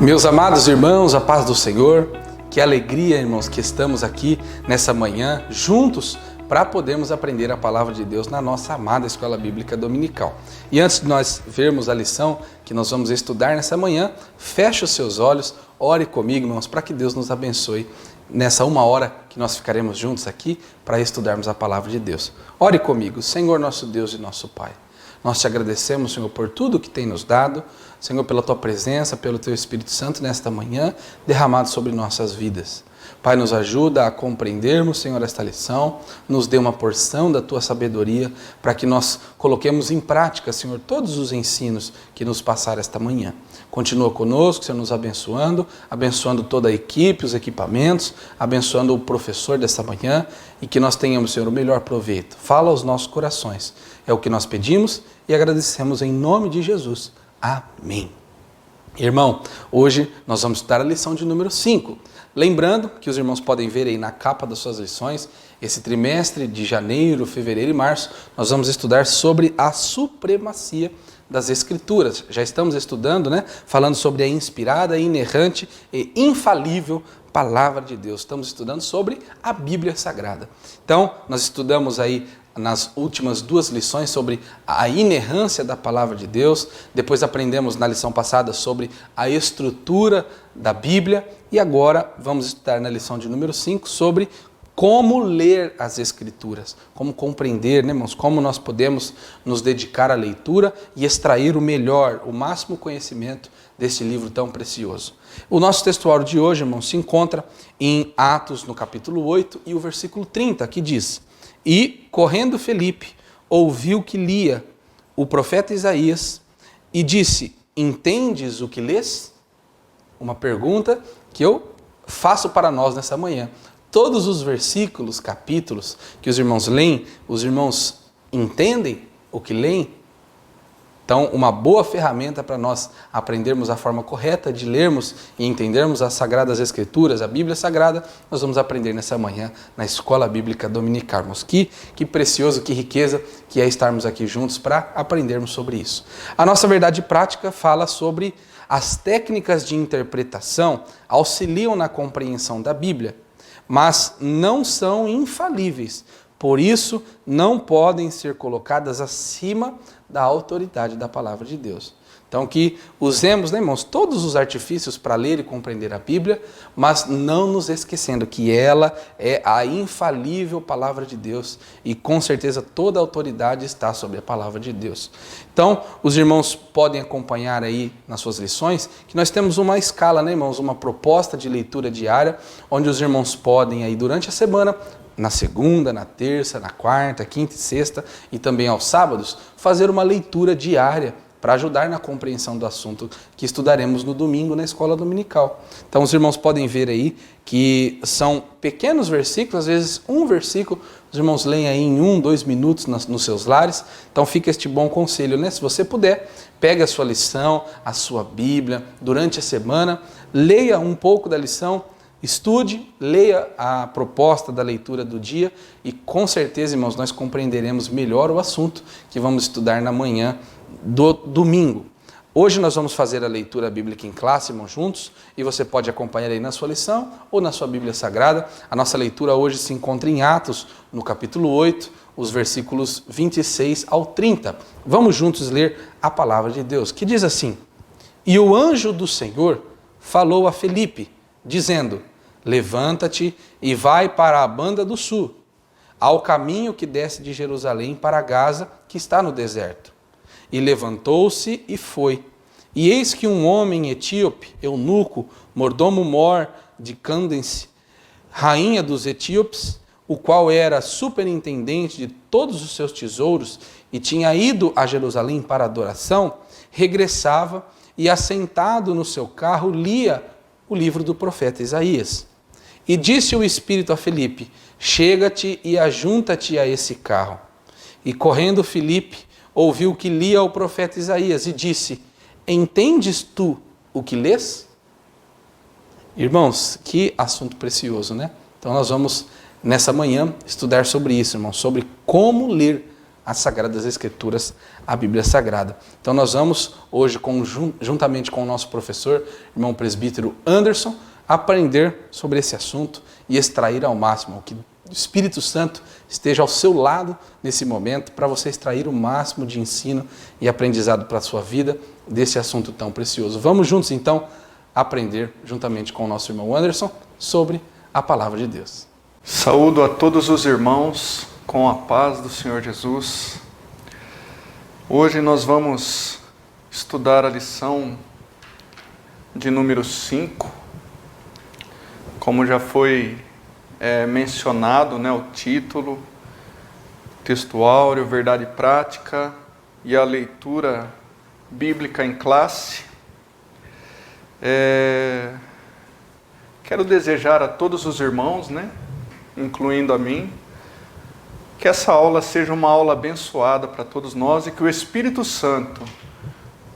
Meus amados irmãos, a paz do Senhor, que alegria, irmãos, que estamos aqui nessa manhã juntos para podermos aprender a palavra de Deus na nossa amada Escola Bíblica Dominical. E antes de nós vermos a lição que nós vamos estudar nessa manhã, feche os seus olhos, ore comigo, irmãos, para que Deus nos abençoe nessa uma hora que nós ficaremos juntos aqui para estudarmos a palavra de Deus. Ore comigo, Senhor nosso Deus e nosso Pai. Nós te agradecemos, Senhor, por tudo que tem nos dado, Senhor, pela Tua presença, pelo Teu Espírito Santo nesta manhã, derramado sobre nossas vidas. Pai, nos ajuda a compreendermos, Senhor, esta lição, nos dê uma porção da Tua sabedoria para que nós coloquemos em prática, Senhor, todos os ensinos que nos passaram esta manhã. Continua conosco, Senhor, nos abençoando, abençoando toda a equipe, os equipamentos, abençoando o professor desta manhã e que nós tenhamos, Senhor, o melhor proveito. Fala aos nossos corações. É o que nós pedimos e agradecemos em nome de Jesus. Amém. Irmão, hoje nós vamos estudar a lição de número 5. Lembrando que os irmãos podem ver aí na capa das suas lições, esse trimestre de janeiro, fevereiro e março, nós vamos estudar sobre a supremacia das Escrituras. Já estamos estudando, falando sobre a inspirada, inerrante e infalível Palavra de Deus. Estamos estudando sobre a Bíblia Sagrada. Então, nós estudamos aí nas últimas duas lições sobre a inerrância da Palavra de Deus, depois aprendemos na lição passada sobre a estrutura da Bíblia e agora vamos estudar na lição de número 5 sobre como ler as Escrituras, como compreender, irmãos, como nós podemos nos dedicar à leitura e extrair o melhor, o máximo conhecimento deste livro tão precioso. O nosso textuário de hoje, irmãos, se encontra em Atos, no capítulo 8 e o versículo 30, que diz: E, correndo Felipe, ouviu que lia o profeta Isaías e disse: Entendes o que lês? Uma pergunta que eu faço para nós nessa manhã. Todos os versículos, capítulos que os irmãos leem, os irmãos entendem o que leem? Então, uma boa ferramenta para nós aprendermos a forma correta de lermos e entendermos as Sagradas Escrituras, a Bíblia Sagrada, nós vamos aprender nessa manhã na Escola Bíblica Dominical. Que precioso, que riqueza que é estarmos aqui juntos para aprendermos sobre isso. A nossa verdade prática fala sobre as técnicas de interpretação auxiliam na compreensão da Bíblia, mas não são infalíveis. Por isso, não podem ser colocadas acima da autoridade da Palavra de Deus. Então, que usemos, irmãos, todos os artifícios para ler e compreender a Bíblia, mas não nos esquecendo que ela é a infalível Palavra de Deus e, com certeza, toda a autoridade está sobre a Palavra de Deus. Então, os irmãos podem acompanhar aí nas suas lições que nós temos uma escala, irmãos, uma proposta de leitura diária, onde os irmãos podem aí durante a semana, na segunda, na terça, na quarta, quinta e sexta e também aos sábados, fazer uma leitura diária para ajudar na compreensão do assunto que estudaremos no domingo na escola dominical. Então os irmãos podem ver aí que são pequenos versículos, às vezes um versículo, os irmãos leem aí em 1, 2 minutos nos seus lares. Então fica este bom conselho, Se você puder, pegue a sua lição, a sua Bíblia, durante a semana, leia um pouco da lição, estude, leia a proposta da leitura do dia e com certeza, irmãos, nós compreenderemos melhor o assunto que vamos estudar na manhã do domingo. Hoje nós vamos fazer a leitura bíblica em classe, irmãos, juntos, e você pode acompanhar aí na sua lição ou na sua Bíblia Sagrada. A nossa leitura hoje se encontra em Atos, no capítulo 8, os versículos 26 ao 30. Vamos juntos ler a palavra de Deus, que diz assim: E o anjo do Senhor falou a Felipe, dizendo: Levanta-te e vai para a banda do sul, ao caminho que desce de Jerusalém para Gaza, que está no deserto. E levantou-se e foi. E eis que um homem etíope, eunuco, mordomo-mor de Cândace, rainha dos etíopes, o qual era superintendente de todos os seus tesouros e tinha ido a Jerusalém para adoração, regressava e, assentado no seu carro, lia o livro do profeta Isaías. E disse o Espírito a Felipe: Chega-te e ajunta-te a esse carro. E correndo Felipe, ouviu que lia o profeta Isaías e disse: Entendes tu o que lês? Irmãos, que assunto precioso, Então nós vamos, nessa manhã, estudar sobre isso, irmãos, sobre como ler as Sagradas Escrituras, a Bíblia Sagrada. Então nós vamos hoje, juntamente com o nosso professor, irmão presbítero Anderson, aprender sobre esse assunto e extrair ao máximo que o Espírito Santo esteja ao seu lado nesse momento para você extrair o máximo de ensino e aprendizado para a sua vida desse assunto tão precioso. Vamos juntos então aprender juntamente com o nosso irmão Anderson sobre a palavra de Deus. Saúdo a todos os irmãos com a paz do Senhor Jesus. Hoje nós vamos estudar a lição de número 5. Como já foi mencionado, o título, texto áureo, verdade prática e a leitura bíblica em classe. Quero desejar a todos os irmãos, incluindo a mim, que essa aula seja uma aula abençoada para todos nós e que o Espírito Santo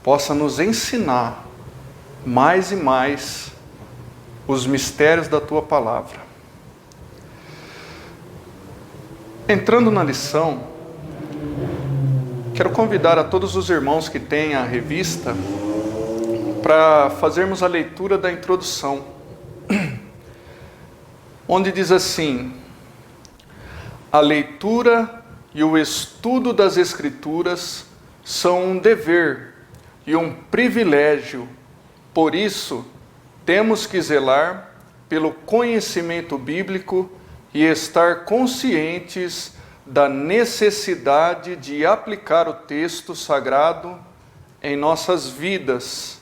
possa nos ensinar mais e mais os mistérios da Tua Palavra. Entrando na lição, quero convidar a todos os irmãos que têm a revista para fazermos a leitura da introdução, onde diz assim: a leitura e o estudo das Escrituras são um dever e um privilégio, por isso temos que zelar pelo conhecimento bíblico e estar conscientes da necessidade de aplicar o texto sagrado em nossas vidas.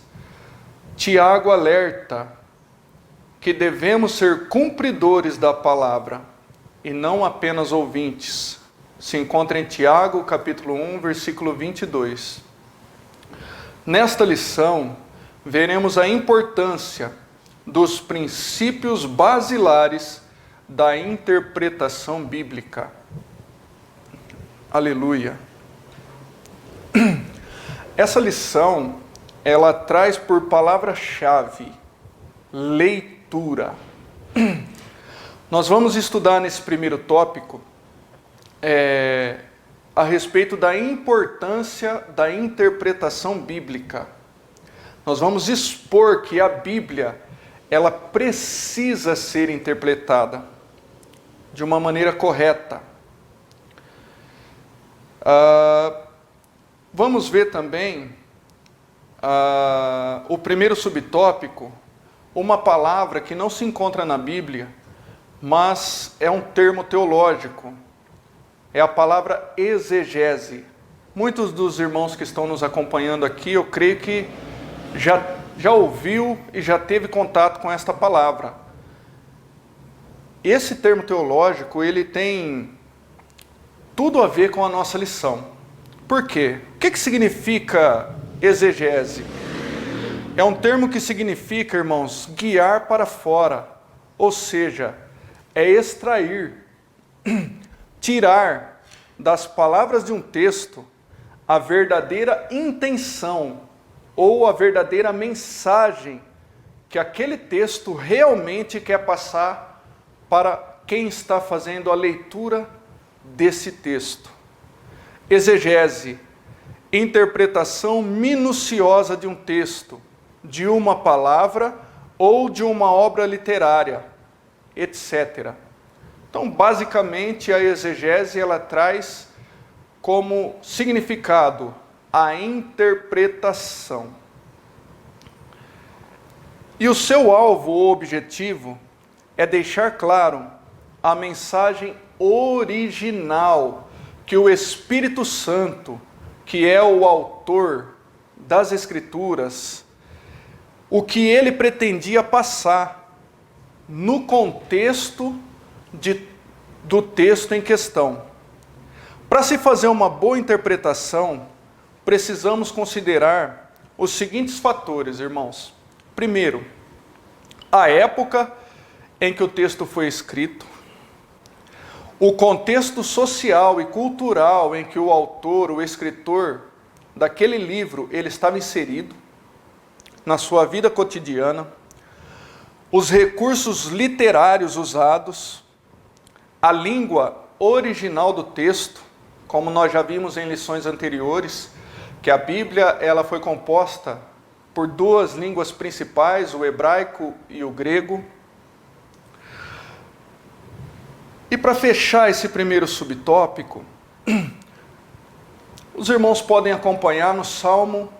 Tiago alerta que devemos ser cumpridores da palavra e não apenas ouvintes. Se encontra em Tiago, capítulo 1, versículo 22. Nesta lição, veremos a importância dos princípios basilares da interpretação bíblica. Aleluia! Essa lição, ela traz por palavra-chave leitura. Nós vamos estudar nesse primeiro tópico a respeito da importância da interpretação bíblica. Nós vamos expor que a Bíblia, ela precisa ser interpretada de uma maneira correta. Vamos ver também o primeiro subtópico, uma palavra que não se encontra na Bíblia, mas é um termo teológico. É a palavra exegese. Muitos dos irmãos que estão nos acompanhando aqui, eu creio que já ouviu e já teve contato com esta palavra. Esse termo teológico, ele tem tudo a ver com a nossa lição. Por quê? O que significa exegese? É um termo que significa, irmãos, guiar para fora. Ou seja, é extrair, tirar das palavras de um texto a verdadeira intenção ou a verdadeira mensagem que aquele texto realmente quer passar para quem está fazendo a leitura desse texto. Exegese, interpretação minuciosa de um texto, de uma palavra ou de uma obra literária, etc. Então, basicamente, a exegese, ela traz como significado a interpretação. E o seu alvo ou objetivo é deixar claro a mensagem original que o Espírito Santo, que é o autor das Escrituras, o que ele pretendia passar no contexto do texto em questão. Para se fazer uma boa interpretação, precisamos considerar os seguintes fatores, irmãos. Primeiro, a época em que o texto foi escrito, o contexto social e cultural em que o autor, o escritor daquele livro, ele estava inserido na sua vida cotidiana, os recursos literários usados, a língua original do texto, como nós já vimos em lições anteriores, que a Bíblia ela foi composta por duas línguas principais, o hebraico e o grego. E para fechar esse primeiro subtópico, os irmãos podem acompanhar no Salmo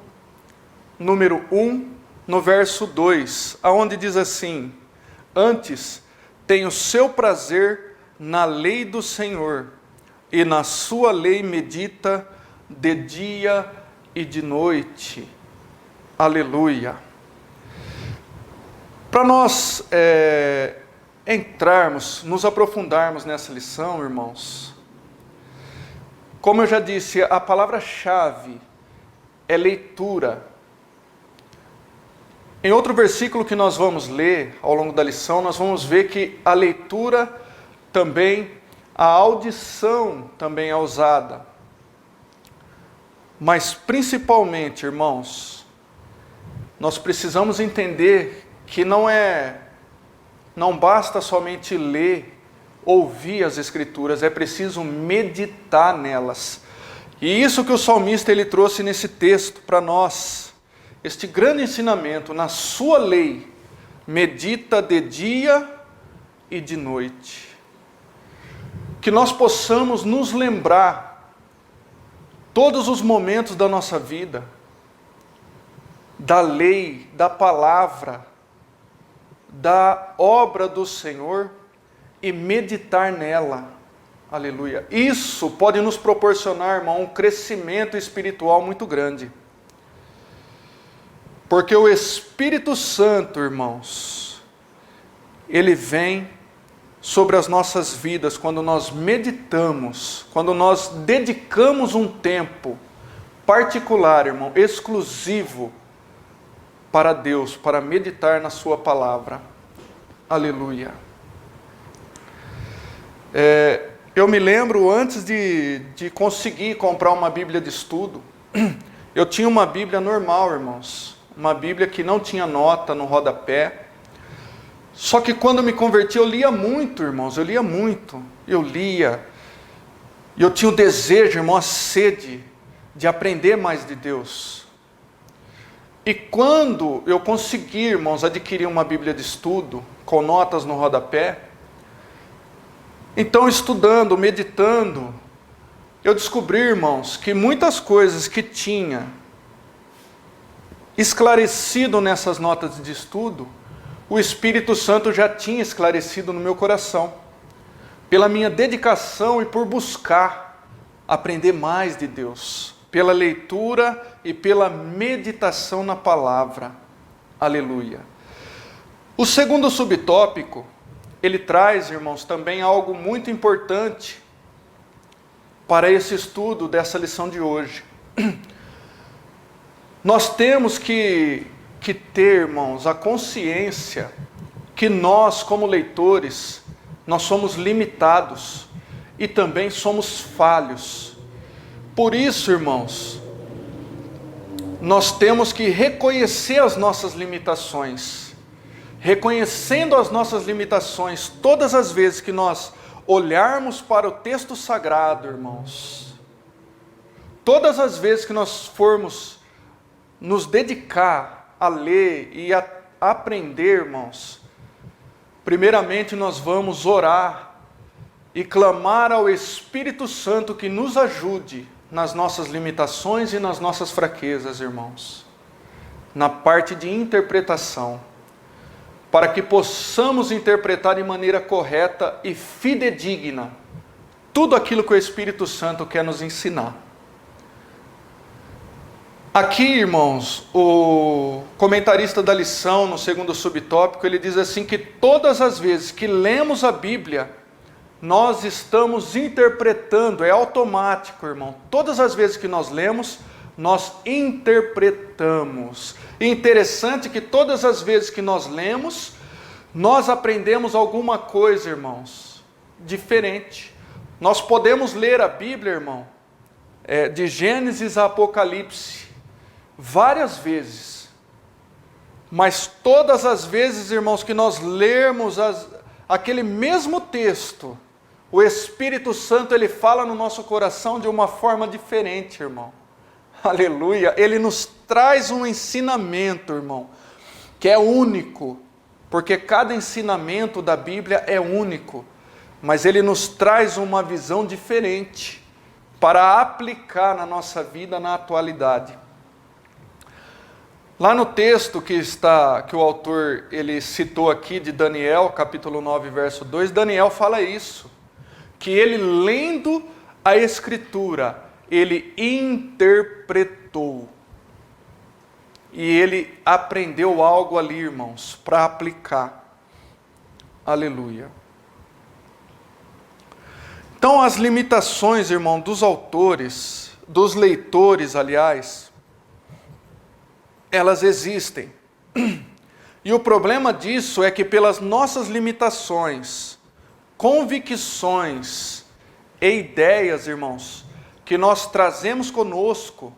número 1, no verso 2, aonde diz assim: antes tenho seu prazer na lei do Senhor, e na sua lei medita de dia e de noite. Aleluia. Para nós entrarmos, nos aprofundarmos nessa lição, irmãos, como eu já disse, a palavra-chave é leitura. Em outro versículo que nós vamos ler ao longo da lição, nós vamos ver que a leitura também, a audição também é usada. Mas principalmente, irmãos, nós precisamos entender que não basta somente ler, ouvir as Escrituras, é preciso meditar nelas. E isso que o salmista ele trouxe nesse texto para nós, este grande ensinamento: na sua lei, medita de dia e de noite. Que nós possamos nos lembrar, todos os momentos da nossa vida, da lei, da palavra, da obra do Senhor e meditar nela. Aleluia. Isso pode nos proporcionar, irmão, um crescimento espiritual muito grande. Porque o Espírito Santo, irmãos, ele vem sobre as nossas vidas quando nós meditamos, quando nós dedicamos um tempo particular, irmão, exclusivo para Deus, para meditar na sua palavra. Aleluia. Eu me lembro, antes de conseguir comprar uma Bíblia de estudo, eu tinha uma Bíblia normal, irmãos, uma Bíblia que não tinha nota no rodapé. Só que quando eu me converti, eu lia muito, irmãos, eu lia. E eu tinha o desejo, irmão, a sede de aprender mais de Deus. E quando eu consegui, irmãos, adquirir uma Bíblia de estudo, com notas no rodapé, então estudando, meditando, eu descobri, irmãos, que muitas coisas que tinha esclarecido nessas notas de estudo, o Espírito Santo já tinha esclarecido no meu coração, pela minha dedicação e por buscar aprender mais de Deus, pela leitura e pela meditação na palavra. Aleluia. O segundo subtópico, ele traz, irmãos, também algo muito importante para esse estudo dessa lição de hoje. Nós temos que ter, irmãos, a consciência que nós, como leitores, nós somos limitados e também somos falhos. Por isso, irmãos, nós temos que reconhecer as nossas limitações. Reconhecendo as nossas limitações, todas as vezes que nós olharmos para o texto sagrado, irmãos, todas as vezes que nós formos nos dedicar a ler e a aprender, irmãos, primeiramente nós vamos orar e clamar ao Espírito Santo que nos ajude nas nossas limitações e nas nossas fraquezas, irmãos, na parte de interpretação, para que possamos interpretar de maneira correta e fidedigna tudo aquilo que o Espírito Santo quer nos ensinar. Aqui, irmãos, o comentarista da lição, no segundo subtópico, ele diz assim que todas as vezes que lemos a Bíblia, nós estamos interpretando, é automático, irmão. Todas as vezes que nós lemos, nós interpretamos. E interessante que todas as vezes que nós lemos, nós aprendemos alguma coisa, irmãos, diferente. Nós podemos ler a Bíblia, irmão, de Gênesis a Apocalipse, várias vezes, mas todas as vezes, irmãos, que nós lermos aquele mesmo texto, o Espírito Santo, ele fala no nosso coração de uma forma diferente, irmão. Aleluia. Ele nos traz um ensinamento, irmão, que é único, porque cada ensinamento da Bíblia é único, mas ele nos traz uma visão diferente para aplicar na nossa vida na atualidade. Lá no texto que o autor ele citou aqui de Daniel, capítulo 9, verso 2, Daniel fala isso, que ele lendo a Escritura, ele interpretou. E ele aprendeu algo ali, irmãos, para aplicar. Aleluia. Então, as limitações, irmão, dos autores, dos leitores, aliás, elas existem. E o problema disso é que pelas nossas limitações, convicções e ideias, irmãos, que nós trazemos conosco,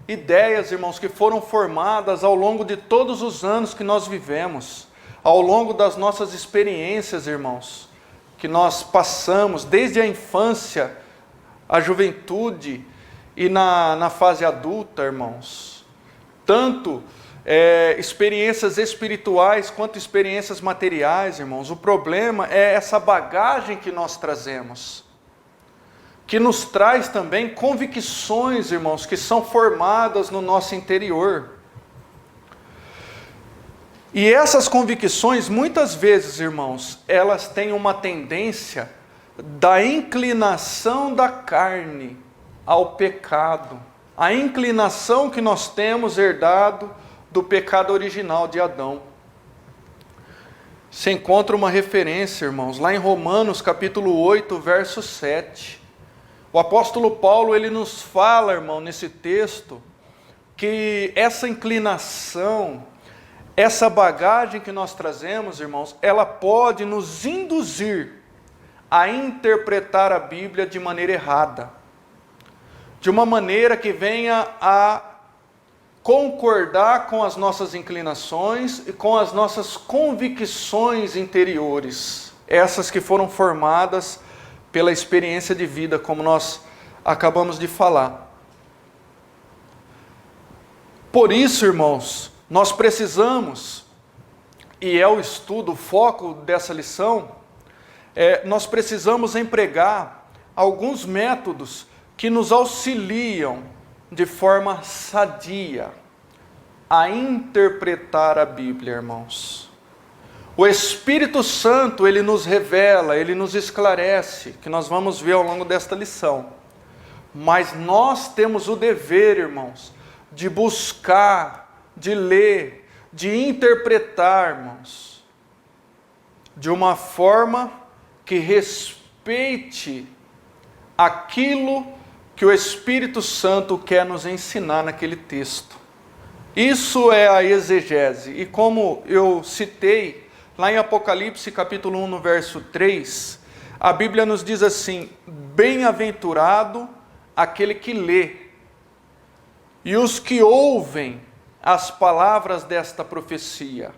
ideias, irmãos, que foram formadas ao longo de todos os anos que nós vivemos, ao longo das nossas experiências, irmãos, que nós passamos desde a infância, a juventude e na fase adulta, irmãos. Tanto experiências espirituais quanto experiências materiais, irmãos. O problema é essa bagagem que nós trazemos, que nos traz também convicções, irmãos, que são formadas no nosso interior. E essas convicções, muitas vezes, irmãos, elas têm uma tendência da inclinação da carne ao pecado. A inclinação que nós temos herdado do pecado original de Adão. Se encontra uma referência, irmãos, lá em Romanos, capítulo 8, verso 7. O apóstolo Paulo, ele nos fala, irmão, nesse texto, que essa inclinação, essa bagagem que nós trazemos, irmãos, ela pode nos induzir a interpretar a Bíblia de maneira errada. De uma maneira que venha a concordar com as nossas inclinações e com as nossas convicções interiores, essas que foram formadas pela experiência de vida, como nós acabamos de falar. Por isso, irmãos, nós precisamos, e é o estudo, o foco dessa lição, nós precisamos empregar alguns métodos que nos auxiliam de forma sadia a interpretar a Bíblia, irmãos. O Espírito Santo, ele nos revela, ele nos esclarece, que nós vamos ver ao longo desta lição. Mas nós temos o dever, irmãos, de buscar, de ler, de interpretar, irmãos, de uma forma que respeite aquilo que o Espírito Santo quer nos ensinar naquele texto. Isso é a exegese. E como eu citei, lá em Apocalipse capítulo 1, no verso 3, a Bíblia nos diz assim: bem-aventurado aquele que lê, e os que ouvem as palavras desta profecia,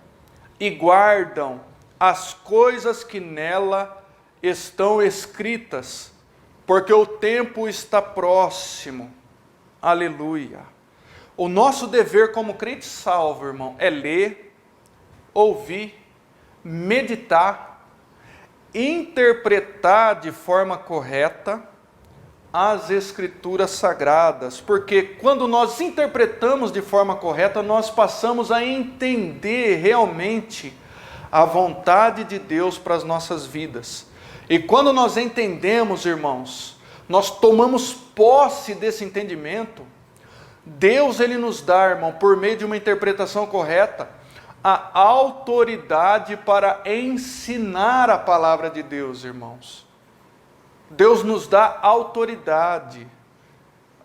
e guardam as coisas que nela estão escritas, porque o tempo está próximo. Aleluia. O nosso dever como crente salvo, irmão, é ler, ouvir, meditar, interpretar de forma correta as Escrituras Sagradas, porque quando nós interpretamos de forma correta, nós passamos a entender realmente a vontade de Deus para as nossas vidas. E quando nós entendemos, irmãos, nós tomamos posse desse entendimento, Deus, ele nos dá, irmão, por meio de uma interpretação correta, a autoridade para ensinar a palavra de Deus, irmãos. Deus nos dá autoridade.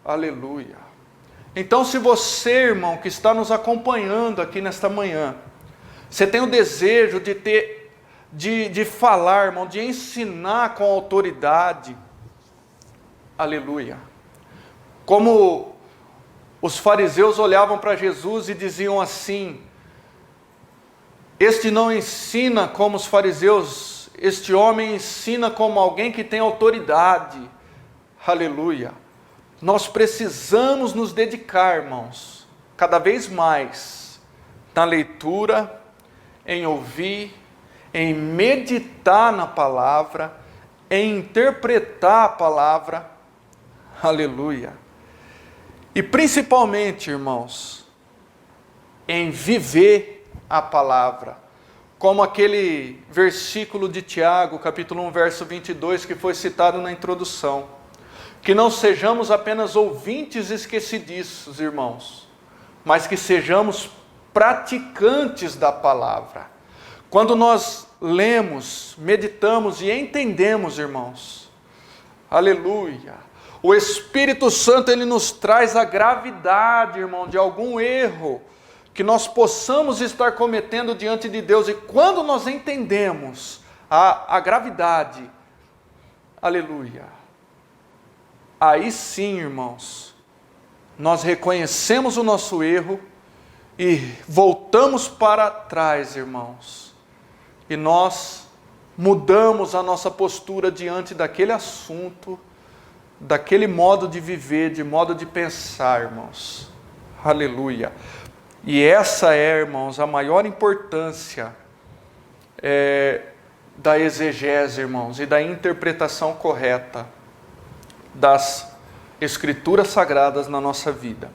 Aleluia. Então, se você, irmão, que está nos acompanhando aqui nesta manhã, você tem o desejo de falar, irmão, de ensinar com autoridade, aleluia. Como os fariseus olhavam para Jesus e diziam assim: este não ensina como os fariseus este homem ensina como alguém que tem autoridade. Aleluia. Nós precisamos nos dedicar, irmãos, cada vez mais na leitura, em ouvir, em meditar na palavra, em interpretar a palavra. Aleluia. E principalmente, irmãos, em viver a palavra. Como aquele versículo de Tiago, capítulo 1, verso 22, que foi citado na introdução. Que não sejamos apenas ouvintes esquecidiços, irmãos, mas que sejamos praticantes da palavra. Quando nós lemos, meditamos e entendemos, irmãos, aleluia, o Espírito Santo, ele nos traz a gravidade, irmão, de algum erro que nós possamos estar cometendo diante de Deus. E quando nós entendemos a gravidade, aleluia, aí sim, irmãos, nós reconhecemos o nosso erro e voltamos para trás, irmãos, e nós mudamos a nossa postura diante daquele assunto, daquele modo de viver, de modo de pensar, irmãos. Aleluia. E essa é, irmãos, a maior importância da exegese, irmãos, e da interpretação correta das Escrituras Sagradas na nossa vida.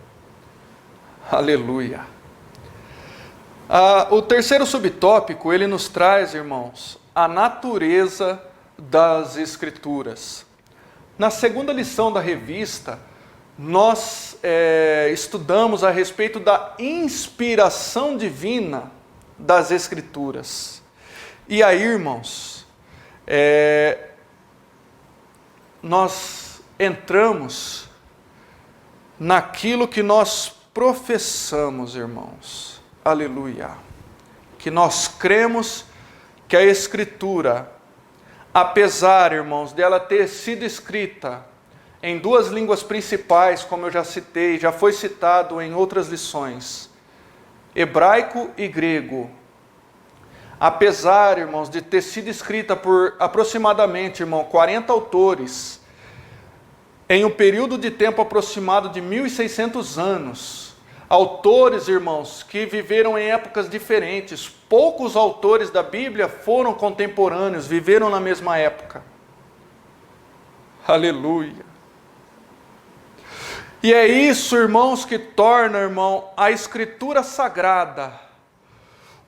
Aleluia. O terceiro subtópico, ele nos traz, irmãos, a natureza das Escrituras. Na segunda lição da revista, nós estudamos a respeito da inspiração divina das Escrituras. E aí, irmãos, nós entramos naquilo que nós professamos, irmãos. Aleluia. Que nós cremos que a Escritura, apesar, irmãos, dela ter sido escrita em duas línguas principais, como eu já citei, já foi citado em outras lições, hebraico e grego. Apesar, irmãos, de ter sido escrita por aproximadamente, irmão, 40 autores, em um período de tempo aproximado de 1.600 anos, autores, irmãos, que viveram em épocas diferentes, poucos autores da Bíblia foram contemporâneos, viveram na mesma época. Aleluia. E é isso, irmãos, que torna, irmão, a Escritura Sagrada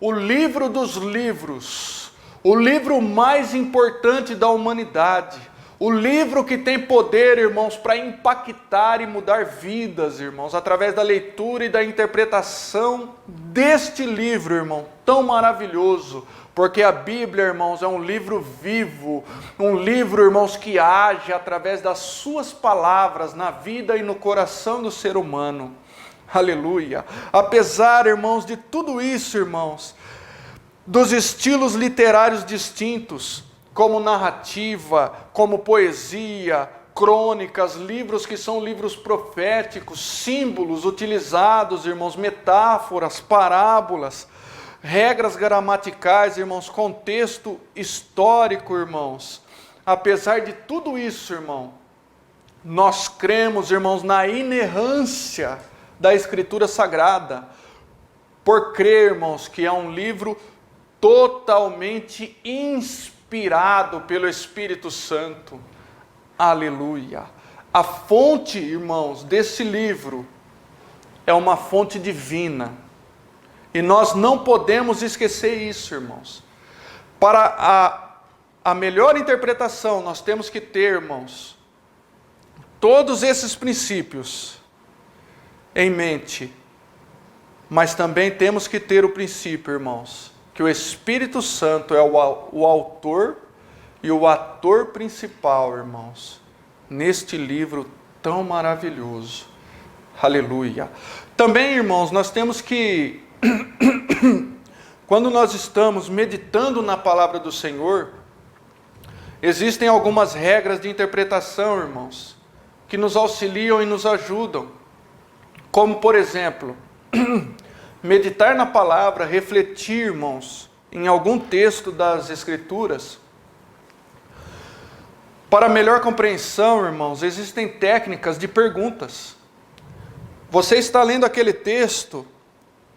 o livro dos livros, o livro mais importante da humanidade, o livro que tem poder, irmãos, para impactar e mudar vidas, irmãos, através da leitura e da interpretação deste livro, irmão, tão maravilhoso, porque a Bíblia, irmãos, é um livro vivo, um livro, irmãos, que age através das suas palavras na vida e no coração do ser humano. Aleluia. Apesar, irmãos, de tudo isso, irmãos, dos estilos literários distintos, como narrativa, como poesia, crônicas, livros que são livros proféticos, símbolos utilizados, irmãos, metáforas, parábolas, regras gramaticais, irmãos, contexto histórico, irmãos. Apesar de tudo isso, irmão, nós cremos, irmãos, na inerrância da Escritura Sagrada, por crer, irmãos, que é um livro totalmente inspirado pelo Espírito Santo. Aleluia. A fonte, irmãos, desse livro é uma fonte divina. E nós não podemos esquecer isso, irmãos. Para a melhor interpretação, nós temos que ter, irmãos, todos esses princípios em mente. Mas também temos que ter o princípio, irmãos, que o Espírito Santo é o autor e o ator principal, irmãos, neste livro tão maravilhoso. Aleluia. Também, irmãos, nós temos que, quando nós estamos meditando na palavra do Senhor, existem algumas regras de interpretação, irmãos, que nos auxiliam e nos ajudam. Como, por exemplo, meditar na palavra, refletir, irmãos, em algum texto das Escrituras, Para melhor compreensão, irmãos, existem técnicas de perguntas. Você está lendo aquele texto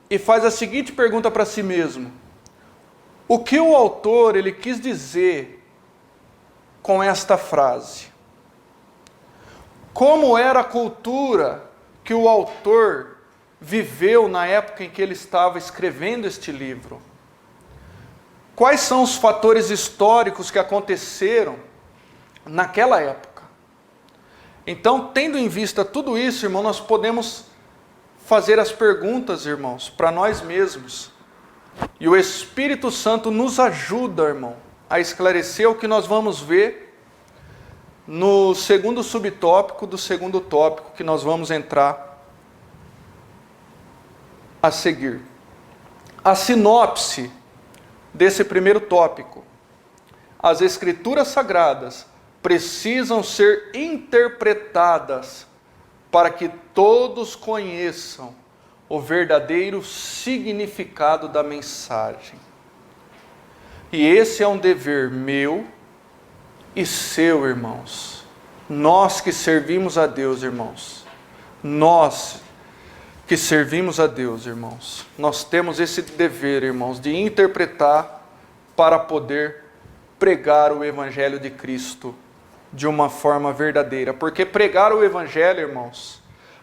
e faz a seguinte pergunta para si mesmo: o que o autor ele quis dizer com esta frase? Como era a cultura que o autor viveu na época em que ele estava escrevendo este livro? Quais são os fatores históricos que aconteceram naquela época? Então, tendo em vista tudo isso, irmão, nós podemos fazer as perguntas, irmãos, para nós mesmos. E o Espírito Santo nos ajuda, irmão, a esclarecer o que nós vamos ver no segundo subtópico do segundo tópico que nós vamos entrar a seguir. A sinopse desse primeiro tópico: as Escrituras Sagradas precisam ser interpretadas para que todos conheçam o verdadeiro significado da mensagem. E esse é um dever meu e seu, irmãos. Nós que servimos a Deus, irmãos. Nós que servimos a Deus, irmãos. Nós temos esse dever, irmãos, de interpretar para poder pregar o Evangelho de Cristo de uma forma verdadeira. Porque pregar o Evangelho, irmãos,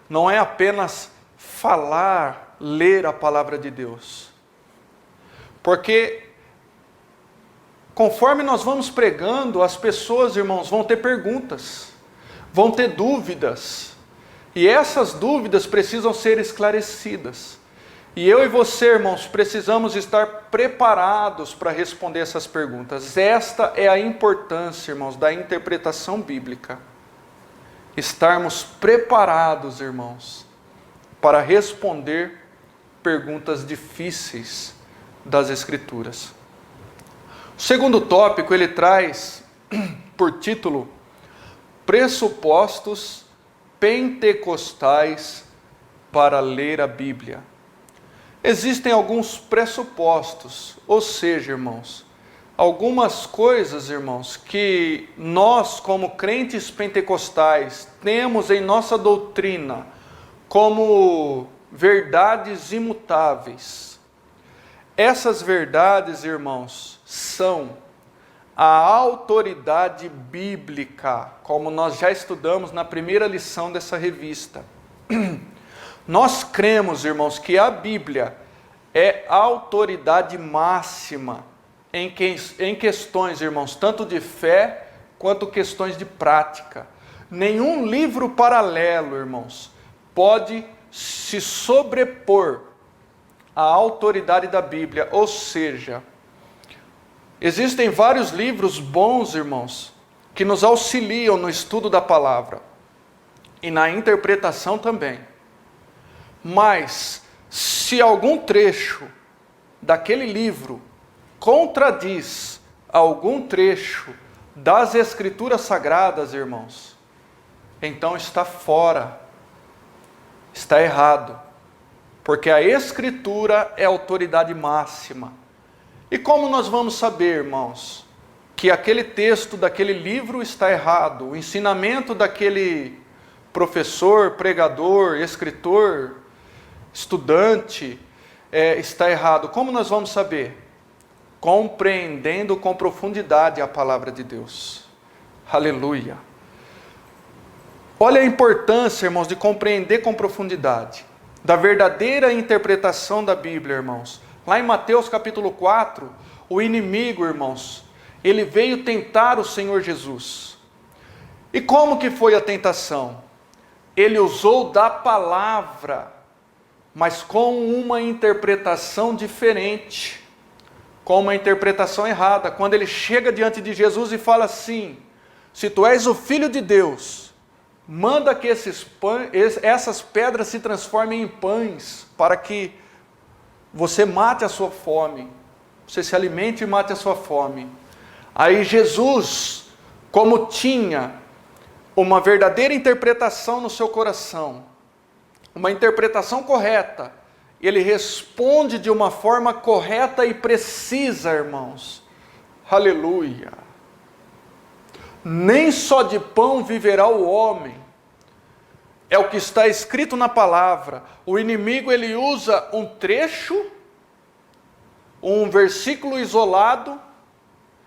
não é apenas falar, ler a palavra de Deus. Porque conforme nós vamos pregando, as pessoas, irmãos, vão ter perguntas, vão ter dúvidas. E essas dúvidas precisam ser esclarecidas. E eu e você, irmãos, precisamos estar preparados para responder essas perguntas. Esta é a importância, irmãos, da interpretação bíblica. Estarmos preparados, irmãos, para responder perguntas difíceis das Escrituras. O segundo tópico, ele traz por título Pressupostos Pentecostais para ler a Bíblia. Existem alguns pressupostos, ou seja, irmãos, algumas coisas, irmãos, que nós, como crentes pentecostais, temos em nossa doutrina como verdades imutáveis. Essas verdades, irmãos, são a autoridade bíblica, como nós já estudamos na primeira lição dessa revista. Nós cremos, irmãos, que a Bíblia é a autoridade máxima em questões, irmãos, tanto de fé quanto questões de prática. Nenhum livro paralelo, irmãos, pode se sobrepor à autoridade da Bíblia. Ou seja, existem vários livros bons, irmãos, que nos auxiliam no estudo da palavra e na interpretação também. Mas, se algum trecho daquele livro contradiz algum trecho das Escrituras Sagradas, irmãos, então está fora, está errado, porque a Escritura é a autoridade máxima. E como nós vamos saber, irmãos, que aquele texto daquele livro está errado, o ensinamento daquele professor, pregador, escritor, estudante está errado? Como nós vamos saber? Compreendendo com profundidade a palavra de Deus. Aleluia! Olha a importância, irmãos, de compreender com profundidade, da verdadeira interpretação da Bíblia, irmãos. Lá em Mateus capítulo 4, o inimigo, irmãos, ele veio tentar o Senhor Jesus. E como que foi a tentação? Ele usou da palavra, mas com uma interpretação diferente, com uma interpretação errada. Quando ele chega diante de Jesus e fala assim: se tu és o Filho de Deus, manda que essas pedras se transformem em pães, para que você mate a sua fome, você se alimente e mate a sua fome. Aí Jesus, como tinha uma verdadeira interpretação no seu coração, uma interpretação correta, ele responde de uma forma correta e precisa, irmãos. Aleluia! Nem só de pão viverá o homem. É o que está escrito na palavra. O inimigo, ele usa um trecho, um versículo isolado,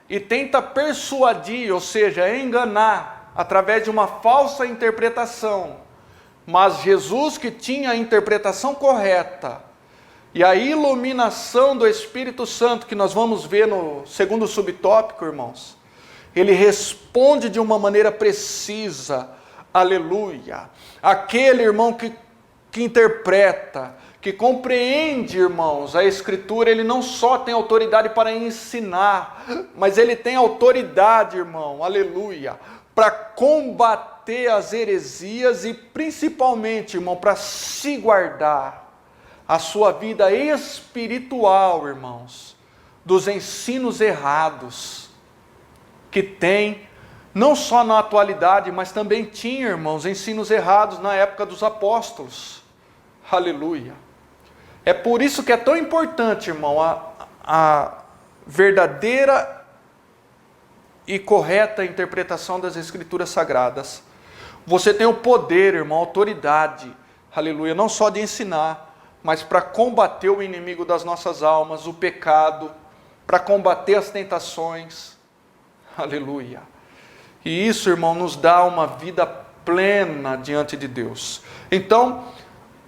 e tenta persuadir, ou seja, enganar, através de uma falsa interpretação. Mas Jesus, que tinha a interpretação correta, e a iluminação do Espírito Santo, que nós vamos ver no segundo subtópico, irmãos, ele responde de uma maneira precisa, aleluia. Aquele irmão que interpreta, que compreende, irmãos, a Escritura, ele não só tem autoridade para ensinar, mas ele tem autoridade, irmão, aleluia, para combater as heresias e principalmente, irmão, para se guardar a sua vida espiritual, irmãos, dos ensinos errados que tem, não só na atualidade, mas também tinha, irmãos, ensinos errados na época dos apóstolos. Aleluia. É por isso que é tão importante, irmão, a verdadeira e correta interpretação das Escrituras Sagradas. Você tem o poder, irmão, a autoridade, aleluia, não só de ensinar, mas para combater o inimigo das nossas almas, o pecado, para combater as tentações, aleluia. E isso, irmão, nos dá uma vida plena diante de Deus. Então,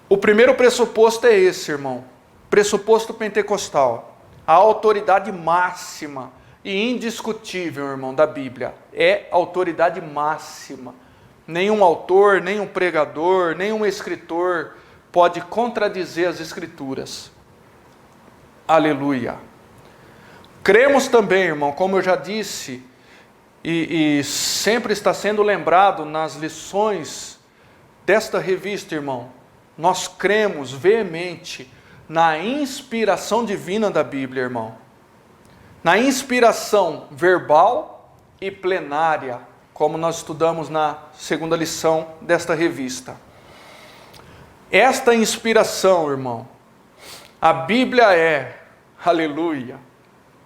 o primeiro pressuposto é esse, irmão, pressuposto pentecostal, a autoridade máxima e indiscutível, irmão, da Bíblia, é a autoridade máxima. Nenhum autor, nenhum pregador, nenhum escritor pode contradizer as Escrituras. Aleluia. Cremos também, irmão, como eu já disse, e sempre está sendo lembrado nas lições desta revista, irmão, nós cremos veemente na inspiração divina da Bíblia, irmão. Na inspiração verbal e plenária, como nós estudamos na segunda lição desta revista. Esta inspiração, irmão, a Bíblia é, aleluia,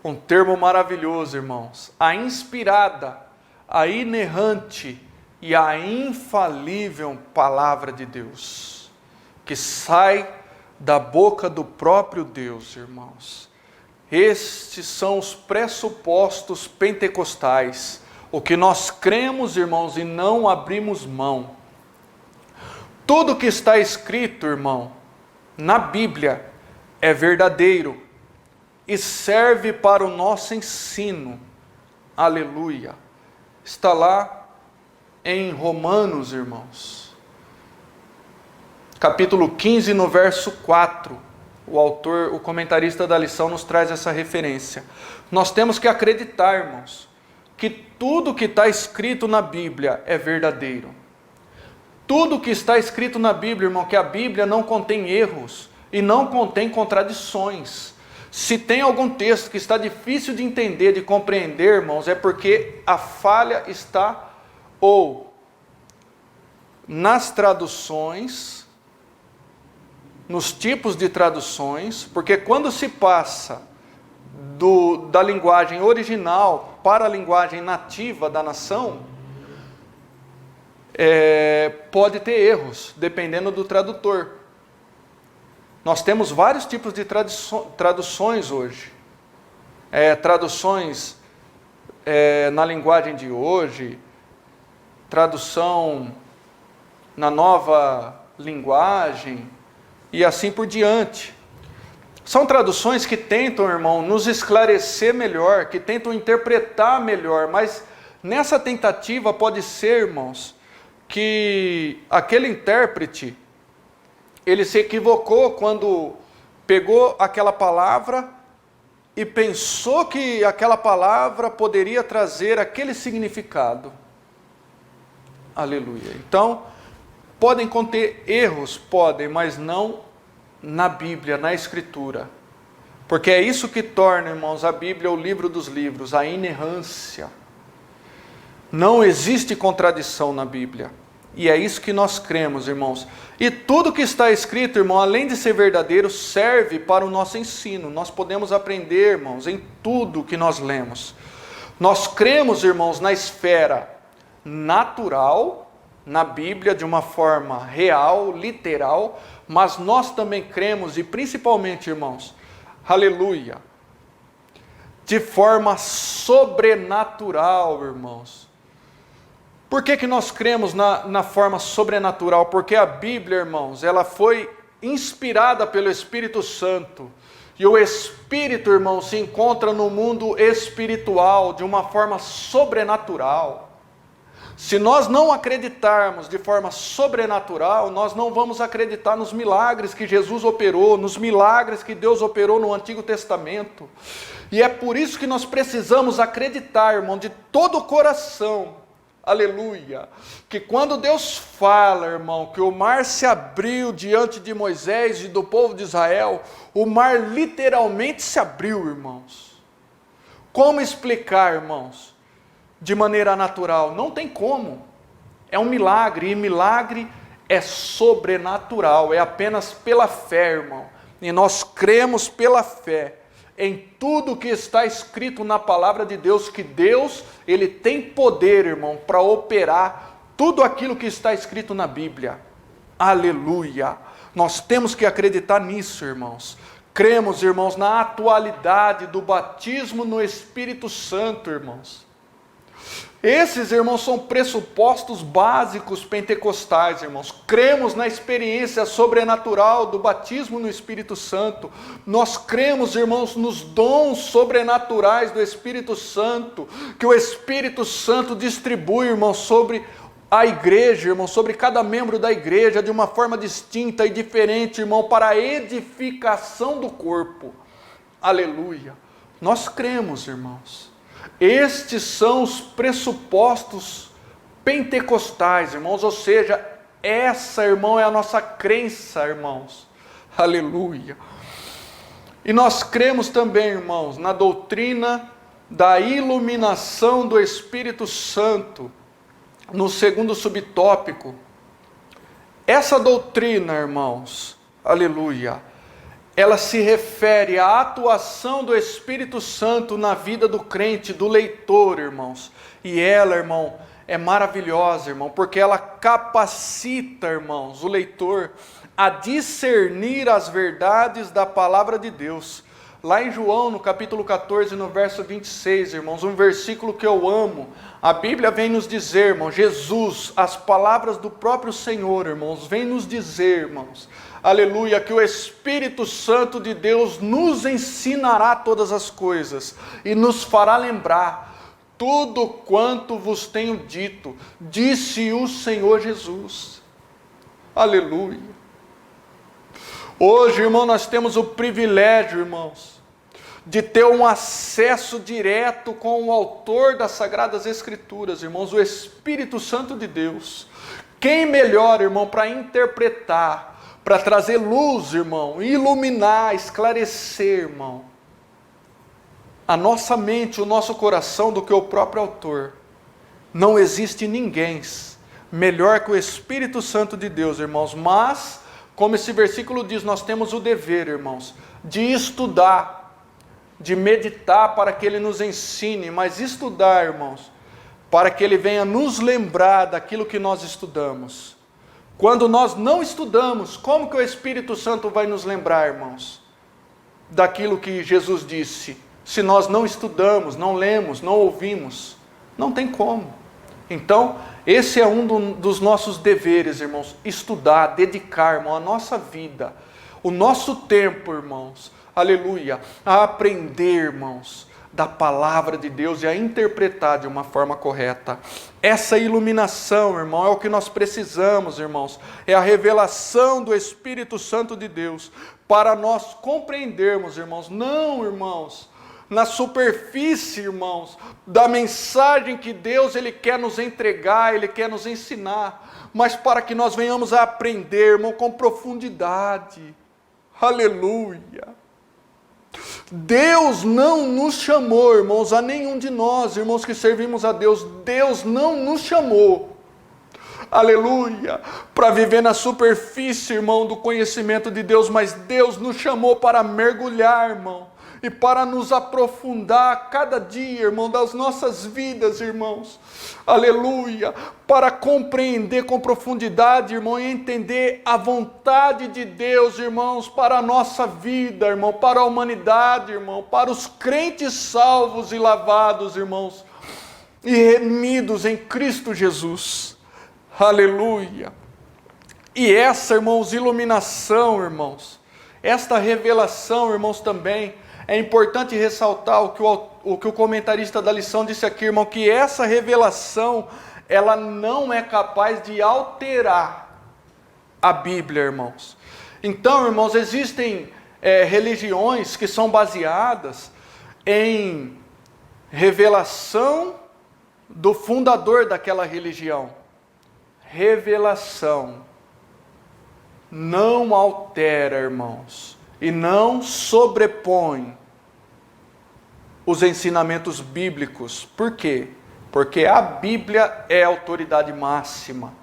um termo maravilhoso, irmãos, a inspirada, a inerrante e a infalível palavra de Deus, que sai da boca do próprio Deus, irmãos. Estes são os pressupostos pentecostais, o que nós cremos, irmãos, e não abrimos mão. Tudo que está escrito, irmão, na Bíblia é verdadeiro e serve para o nosso ensino. Aleluia. Está lá em Romanos, irmãos. Capítulo 15, no verso 4. O comentarista da lição nos traz essa referência. Nós temos que acreditar, irmãos, que tudo que está escrito na Bíblia é verdadeiro. Tudo que está escrito na Bíblia, irmão, que a Bíblia não contém erros e não contém contradições. Se tem algum texto que está difícil de entender, de compreender, irmãos, é porque a falha está ou nas traduções, nos tipos de traduções, porque quando se passa da linguagem original para a linguagem nativa da nação, pode ter erros, dependendo do tradutor. Nós temos vários tipos de traduções hoje. Traduções na linguagem de hoje, tradução na nova linguagem, e assim por diante. São traduções que tentam, irmão, nos esclarecer melhor, que tentam interpretar melhor, mas nessa tentativa pode ser, irmãos, que aquele intérprete, ele se equivocou quando pegou aquela palavra e pensou que aquela palavra poderia trazer aquele significado. Aleluia. Então, podem conter erros, podem, mas não na Bíblia, na Escritura. Porque é isso que torna, irmãos, a Bíblia o livro dos livros, a inerrância. Não existe contradição na Bíblia. E é isso que nós cremos, irmãos. E tudo que está escrito, irmão, além de ser verdadeiro, serve para o nosso ensino. Nós podemos aprender, irmãos, em tudo que nós lemos. Nós cremos, irmãos, na esfera natural na Bíblia, de uma forma real, literal, mas nós também cremos, e principalmente, irmãos, aleluia, de forma sobrenatural, irmãos. Por que nós cremos na forma sobrenatural? Porque a Bíblia, irmãos, ela foi inspirada pelo Espírito Santo. E o Espírito, irmãos, se encontra no mundo espiritual de uma forma sobrenatural. Se nós não acreditarmos de forma sobrenatural, nós não vamos acreditar nos milagres que Jesus operou, nos milagres que Deus operou no Antigo Testamento. E é por isso que nós precisamos acreditar, irmão, de todo o coração, aleluia, que quando Deus fala, irmão, que o mar se abriu diante de Moisés e do povo de Israel, o mar literalmente se abriu, irmãos. Como explicar, irmãos? De maneira natural, não tem como. É um milagre, e milagre é sobrenatural, é apenas pela fé, irmão. E nós cremos pela fé em tudo que está escrito na palavra de Deus, que Deus, Ele tem poder, irmão, para operar tudo aquilo que está escrito na Bíblia. Aleluia! Nós temos que acreditar nisso, irmãos. Cremos, irmãos, na atualidade do batismo no Espírito Santo, irmãos. Esses, irmãos, são pressupostos básicos pentecostais, irmãos. Cremos na experiência sobrenatural do batismo no Espírito Santo. Nós cremos, irmãos, nos dons sobrenaturais do Espírito Santo, que o Espírito Santo distribui, irmãos, sobre a igreja, irmão, sobre cada membro da igreja, de uma forma distinta e diferente, irmão, para a edificação do corpo. Aleluia! Nós cremos, irmãos. Estes são os pressupostos pentecostais, irmãos, ou seja, essa, irmão, é a nossa crença, irmãos. Aleluia! E nós cremos também, irmãos, na doutrina da iluminação do Espírito Santo, no segundo subtópico. Essa doutrina, irmãos, aleluia, ela se refere à atuação do Espírito Santo na vida do crente, do leitor, irmãos. E ela, irmão, é maravilhosa, irmão, porque ela capacita, irmãos, o leitor a discernir as verdades da palavra de Deus. Lá em João, no capítulo 14, no verso 26, irmãos, um versículo que eu amo, a Bíblia vem nos dizer, irmão, Jesus, as palavras do próprio Senhor, irmãos, vem nos dizer, irmãos, aleluia, que o Espírito Santo de Deus nos ensinará todas as coisas e nos fará lembrar tudo quanto vos tenho dito, disse o Senhor Jesus. Aleluia. Hoje, irmão, nós temos o privilégio, irmãos, de ter um acesso direto com o autor das Sagradas Escrituras, irmãos, o Espírito Santo de Deus. Quem melhor, irmão, para interpretar, para trazer luz, irmão, iluminar, esclarecer, irmão, a nossa mente, o nosso coração do que o próprio autor. Não existe ninguém melhor que o Espírito Santo de Deus, irmãos, mas, como esse versículo diz, nós temos o dever, irmãos, de estudar, de meditar para que Ele nos ensine, mas estudar, irmãos, para que Ele venha nos lembrar daquilo que nós estudamos. Quando nós não estudamos, como que o Espírito Santo vai nos lembrar, irmãos, daquilo que Jesus disse? Se nós não estudamos, não lemos, não ouvimos, não tem como. Então, esse é um dos nossos deveres, irmãos, estudar, dedicar, irmão, a nossa vida, o nosso tempo, irmãos, aleluia, a aprender, irmãos, da palavra de Deus e a interpretar de uma forma correta. Essa iluminação, irmão, é o que nós precisamos, irmãos, é a revelação do Espírito Santo de Deus, para nós compreendermos, irmãos, não, irmãos, na superfície, irmãos, da mensagem que Deus Ele quer nos entregar, Ele quer nos ensinar, mas para que nós venhamos a aprender, irmão, com profundidade. Aleluia! Deus não nos chamou, irmãos, a nenhum de nós, irmãos que servimos a Deus, Deus não nos chamou, aleluia, para viver na superfície, irmão, do conhecimento de Deus, mas Deus nos chamou para mergulhar, irmão, e para nos aprofundar a cada dia, irmão, das nossas vidas, irmãos. Aleluia! Para compreender com profundidade, irmão, e entender a vontade de Deus, irmãos, para a nossa vida, irmão, para a humanidade, irmão, para os crentes salvos e lavados, irmãos, e remidos em Cristo Jesus. Aleluia! E essa, irmãos, iluminação, irmãos, esta revelação, irmãos, também, é importante ressaltar o que o comentarista da lição disse aqui, irmão, que essa revelação, ela não é capaz de alterar a Bíblia, irmãos. Então, irmãos, existem religiões que são baseadas em revelação do fundador daquela religião. Revelação não altera, irmãos, e não sobrepõe os ensinamentos bíblicos. Por quê? Porque a Bíblia é a autoridade máxima.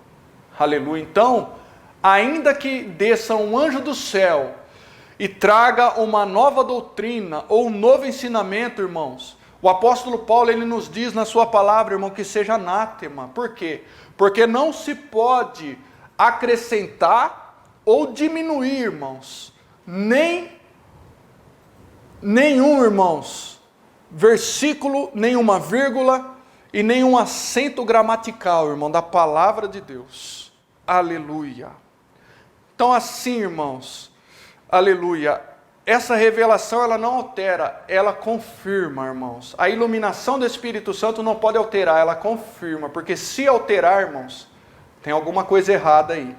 Aleluia. Então, ainda que desça um anjo do céu e traga uma nova doutrina ou um novo ensinamento, irmãos, o apóstolo Paulo, ele nos diz na sua palavra, irmão, que seja anátema. Por quê? Porque não se pode acrescentar ou diminuir, irmãos, nenhum, irmãos, versículo, nenhuma vírgula e nenhum acento gramatical, irmão, da palavra de Deus. Aleluia. Então assim, irmãos, aleluia, essa revelação, ela não altera, ela confirma, irmãos. A iluminação do Espírito Santo não pode alterar, ela confirma, porque se alterar, irmãos, tem alguma coisa errada aí.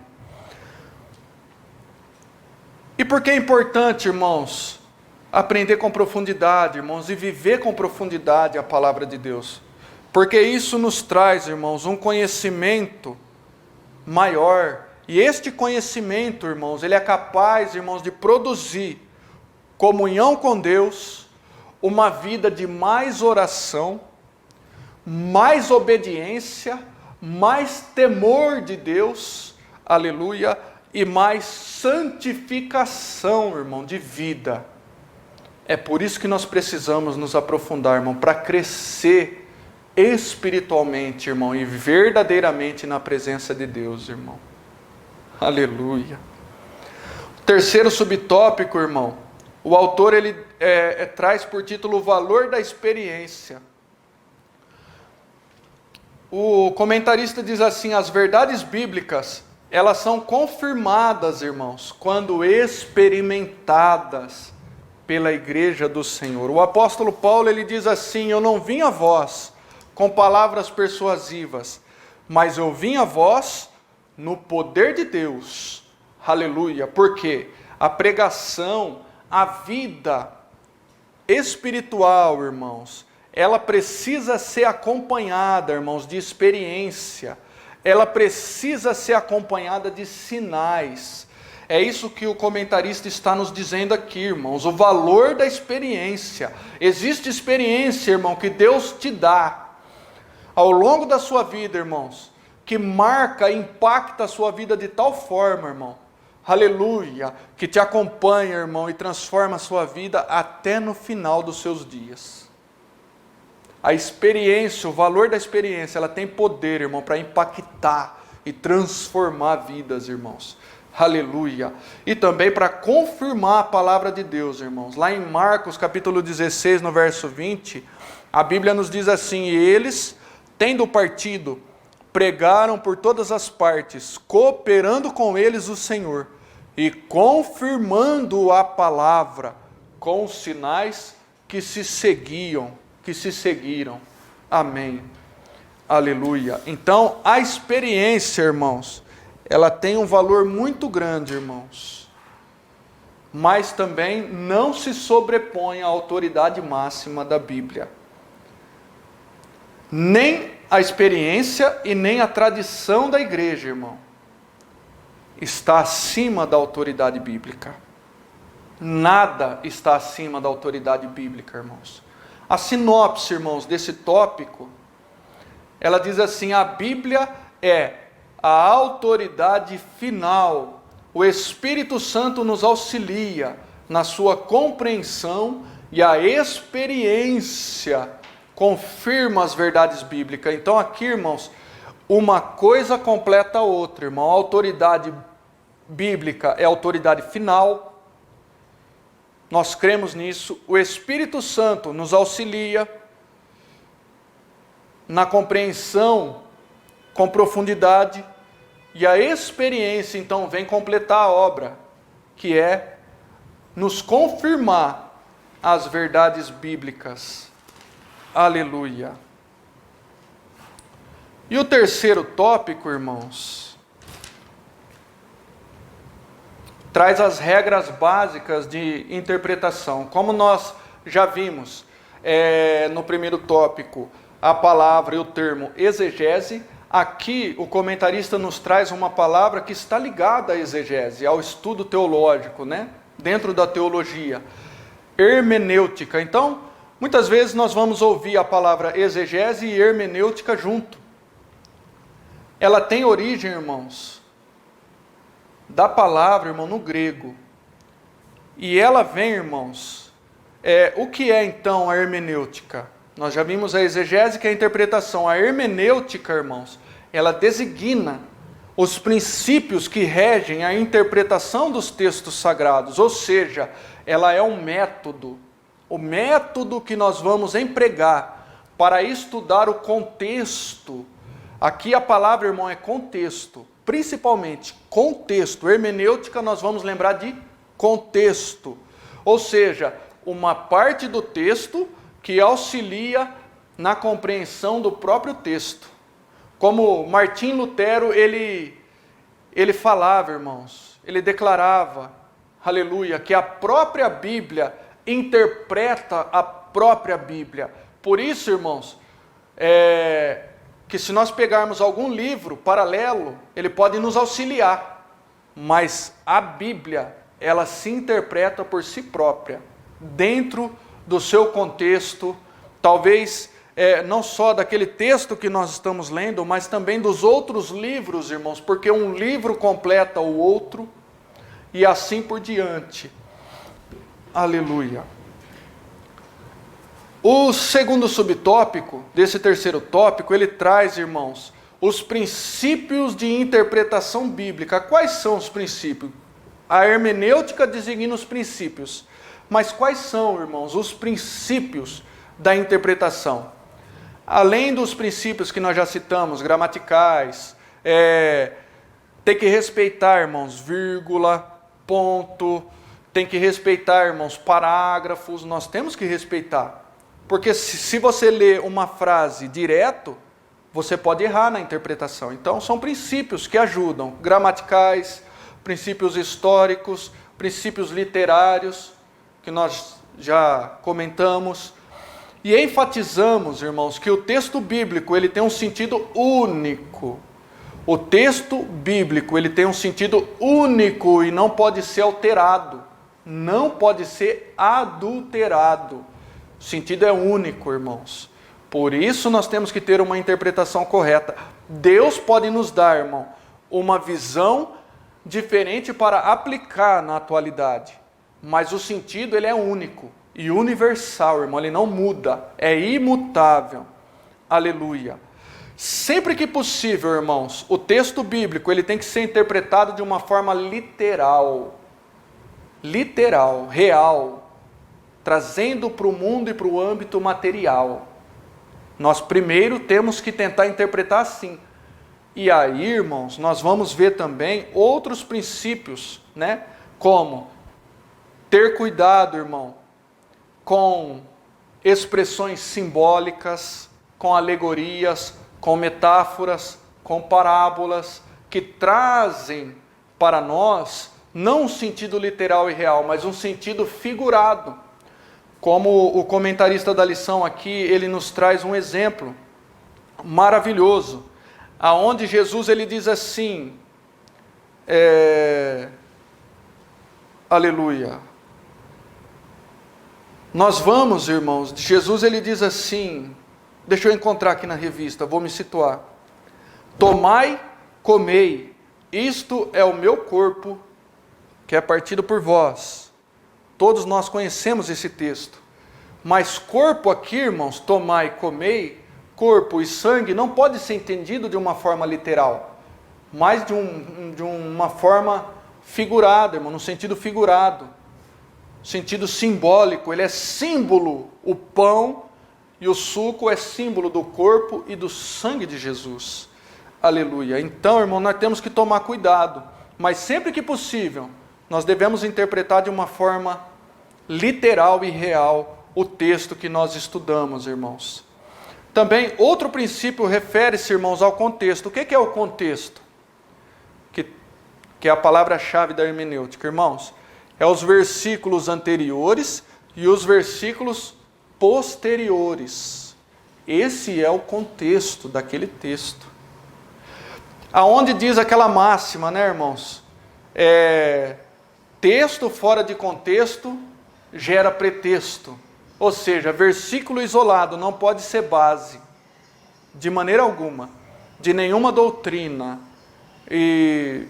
E por que é importante, irmãos, aprender com profundidade, irmãos, e viver com profundidade a palavra de Deus? Porque isso nos traz, irmãos, um conhecimento maior. E este conhecimento, irmãos, ele é capaz, irmãos, de produzir comunhão com Deus, uma vida de mais oração, mais obediência, mais temor de Deus, aleluia, e mais santificação, irmão, de vida. É por isso que nós precisamos nos aprofundar, irmão, para crescer espiritualmente, irmão, e verdadeiramente na presença de Deus, irmão. Aleluia. O terceiro subtópico, irmão, o autor ele traz por título o valor da experiência. O comentarista diz assim: as verdades bíblicas, elas são confirmadas, irmãos, quando experimentadas pela igreja do Senhor. O apóstolo Paulo, ele diz assim: eu não vim a vós com palavras persuasivas, mas eu vim a vós no poder de Deus. Aleluia. Porque a pregação, a vida espiritual, irmãos, ela precisa ser acompanhada, irmãos, de experiência. Ela precisa ser acompanhada de sinais. É isso que o comentarista está nos dizendo aqui, irmãos, o valor da experiência. Existe experiência, irmão, que Deus te dá ao longo da sua vida, irmãos, que marca, impacta a sua vida de tal forma, irmão, aleluia, que te acompanha, irmão, e transforma a sua vida até no final dos seus dias. A experiência, o valor da experiência, ela tem poder, irmão, para impactar e transformar vidas, irmãos. Aleluia. E também para confirmar a palavra de Deus, irmãos. Lá em Marcos, capítulo 16, no verso 20, a Bíblia nos diz assim: e eles, tendo partido, pregaram por todas as partes, cooperando com eles o Senhor, e confirmando a palavra com os sinais que se seguiram. Amém. Aleluia. Então, a experiência, irmãos, ela tem um valor muito grande, irmãos, mas também não se sobrepõe à autoridade máxima da Bíblia. Nem a experiência e nem a tradição da igreja, irmão, está acima da autoridade bíblica. Nada está acima da autoridade bíblica, irmãos. A sinopse, irmãos, desse tópico, ela diz assim: a Bíblia é a autoridade final. O Espírito Santo nos auxilia na sua compreensão E a experiência confirma as verdades bíblicas. Então aqui, irmãos, uma coisa completa a outra, irmão. A autoridade bíblica é a autoridade final. Nós cremos nisso. O Espírito Santo nos auxilia na compreensão com profundidade. E a experiência, então, vem completar a obra, que é nos confirmar as verdades bíblicas. Aleluia. E o terceiro tópico, irmãos, traz as regras básicas de interpretação. Como nós já vimos no primeiro tópico, a palavra e o termo exegese, aqui o comentarista nos traz uma palavra que está ligada à exegese, ao estudo teológico, né? Dentro da teologia. Hermenêutica. Então, muitas vezes nós vamos ouvir a palavra exegese e hermenêutica junto. Ela tem origem, irmãos, da palavra, irmão, no grego. E ela vem, irmãos, o que é então a hermenêutica? Nós já vimos a exegese, que é a interpretação. A hermenêutica, irmãos, ela designa os princípios que regem a interpretação dos textos sagrados. Ou seja, ela é um método. O método que nós vamos empregar para estudar o contexto. Aqui a palavra, irmão, é contexto. Principalmente contexto. Hermenêutica, nós vamos lembrar de contexto. Ou seja, uma parte do texto que auxilia na compreensão do próprio texto. Como Martim Lutero, ele falava, irmãos, ele declarava, aleluia, que a própria Bíblia interpreta a própria Bíblia. Por isso, irmãos, que se nós pegarmos algum livro paralelo, ele pode nos auxiliar, mas a Bíblia, ela se interpreta por si própria, dentro do seu contexto, talvez não só daquele texto que nós estamos lendo, mas também dos outros livros, irmãos, porque um livro completa o outro, e assim por diante. Aleluia. O segundo subtópico, desse terceiro tópico, ele traz, irmãos, os princípios de interpretação bíblica. Quais são os princípios? A hermenêutica designa os princípios. Mas quais são, irmãos, os princípios da interpretação? Além dos princípios que nós já citamos, gramaticais, tem que respeitar, irmãos, vírgula, ponto, tem que respeitar, irmãos, parágrafos, nós temos que respeitar. Porque se você lê uma frase direto, você pode errar na interpretação. Então, são princípios que ajudam, gramaticais, princípios históricos, princípios literários, que nós já comentamos, e enfatizamos, irmãos, que o texto bíblico ele tem um sentido único. O texto bíblico ele tem um sentido único e não pode ser alterado, não pode ser adulterado. O sentido é único, irmãos. Por isso nós temos que ter uma interpretação correta. Deus pode nos dar, irmão, uma visão diferente para aplicar na atualidade. Mas o sentido ele é único e universal, irmão, ele não muda, é imutável. Aleluia. Sempre que possível, irmãos, o texto bíblico ele tem que ser interpretado de uma forma literal, real, trazendo para o mundo e para o âmbito material. Nós primeiro temos que tentar interpretar assim. E aí, irmãos, nós vamos ver também outros princípios, né? Como ter cuidado, irmão, com expressões simbólicas, com alegorias, com metáforas, com parábolas, que trazem para nós não um sentido literal e real, mas um sentido figurado. Como o comentarista da lição aqui, ele nos traz um exemplo maravilhoso, aonde Jesus ele diz assim, aleluia. Nós vamos, irmãos, Jesus ele diz assim, deixa eu encontrar aqui na revista, vou me situar. Tomai, comei, isto é o meu corpo, que é partido por vós. Todos nós conhecemos esse texto. Mas corpo aqui, irmãos, tomai e comei, corpo e sangue não pode ser entendido de uma forma literal, mas de uma forma figurada, irmão, no sentido figurado, sentido simbólico. Ele é símbolo, o pão e o suco é símbolo do corpo e do sangue de Jesus. Aleluia. Então, irmão, nós temos que tomar cuidado, mas sempre que possível, nós devemos interpretar de uma forma literal e real o texto que nós estudamos, irmãos. Também, outro princípio refere-se, irmãos, ao contexto. O que é o contexto? Que é a palavra-chave da hermenêutica, irmãos. É os versículos anteriores e os versículos posteriores. Esse é o contexto daquele texto. Aonde diz aquela máxima, né, irmãos? Texto fora de contexto gera pretexto. Ou seja, versículo isolado não pode ser base, de maneira alguma, de nenhuma doutrina e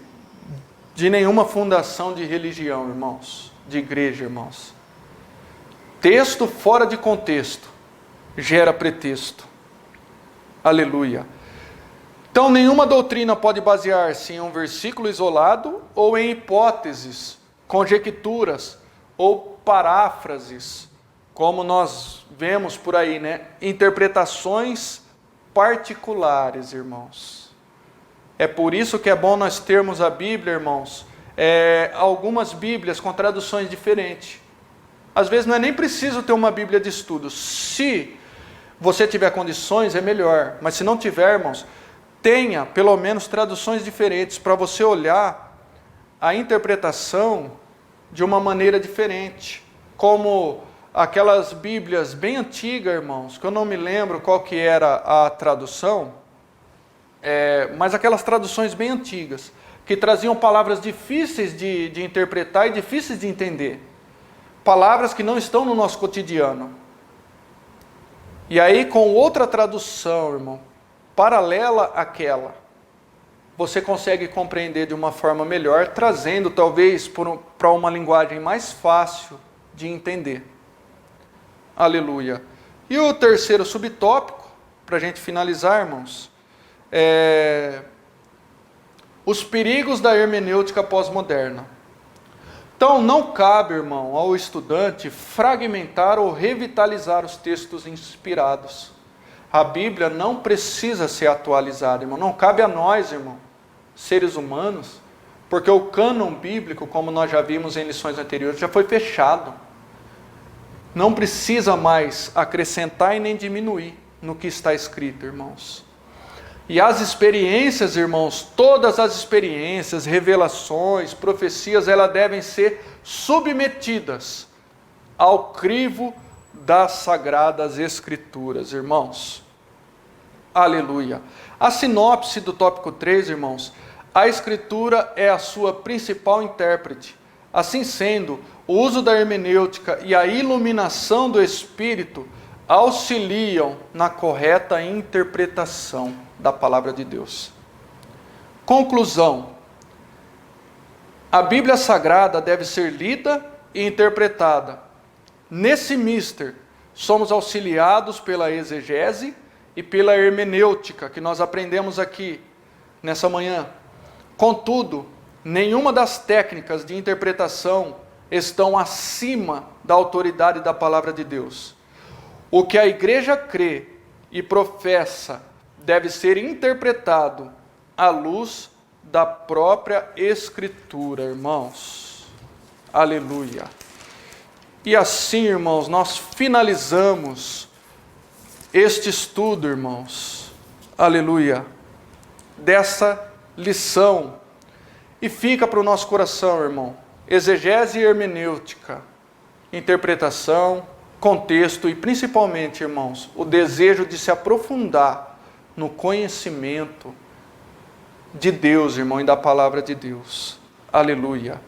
de nenhuma fundação de religião, irmãos, de igreja, irmãos. Texto fora de contexto gera pretexto. Aleluia. Então, nenhuma doutrina pode basear-se em um versículo isolado ou em hipóteses, conjecturas ou paráfrases, como nós vemos por aí, né? Interpretações particulares, irmãos. É por isso que é bom nós termos a Bíblia, irmãos, algumas Bíblias com traduções diferentes. Às vezes não é nem preciso ter uma Bíblia de estudo. Se você tiver condições, é melhor. Mas se não tiver, irmãos, tenha pelo menos traduções diferentes para você olhar a interpretação de uma maneira diferente. Como aquelas Bíblias bem antigas, irmãos, que eu não me lembro qual que era a tradução, mas aquelas traduções bem antigas, que traziam palavras difíceis de interpretar e difíceis de entender. Palavras que não estão no nosso cotidiano. E aí, com outra tradução, irmão, paralela àquela, você consegue compreender de uma forma melhor, trazendo talvez para uma linguagem mais fácil de entender. Aleluia. E o terceiro subtópico, para a gente finalizar, irmãos, os perigos da hermenêutica pós-moderna. Então, não cabe, irmão, ao estudante fragmentar ou revitalizar os textos inspirados. A Bíblia não precisa ser atualizada, irmão. Não cabe a nós, irmão, seres humanos, porque o cânon bíblico, como nós já vimos em lições anteriores, já foi fechado. Não precisa mais acrescentar e nem diminuir no que está escrito, irmãos. E as experiências, irmãos, todas as experiências, revelações, profecias, elas devem ser submetidas ao crivo das Sagradas Escrituras, irmãos. Aleluia. A sinopse do tópico 3, irmãos, a Escritura é a sua principal intérprete. Assim sendo, o uso da hermenêutica e a iluminação do Espírito auxiliam na correta interpretação da palavra de Deus. Conclusão. A Bíblia Sagrada deve ser lida e interpretada. Nesse mister, somos auxiliados pela exegese e pela hermenêutica, que nós aprendemos aqui nessa manhã. Contudo, nenhuma das técnicas de interpretação estão acima da autoridade da palavra de Deus. O que a igreja crê e professa deve ser interpretado à luz da própria Escritura, irmãos. Aleluia. E assim, irmãos, nós finalizamos este estudo, irmãos. Aleluia. Dessa lição. E fica para o nosso coração, irmão, exegese e hermenêutica, interpretação, contexto e principalmente, irmãos, o desejo de se aprofundar no conhecimento de Deus, irmão, e da palavra de Deus. Aleluia.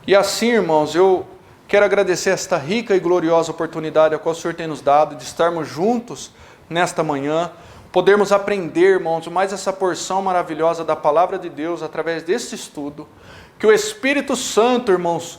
E assim, irmãos, eu quero agradecer esta rica e gloriosa oportunidade a qual o Senhor tem nos dado de estarmos juntos nesta manhã, podermos aprender, irmãos, mais essa porção maravilhosa da palavra de Deus através deste estudo, que o Espírito Santo, irmãos,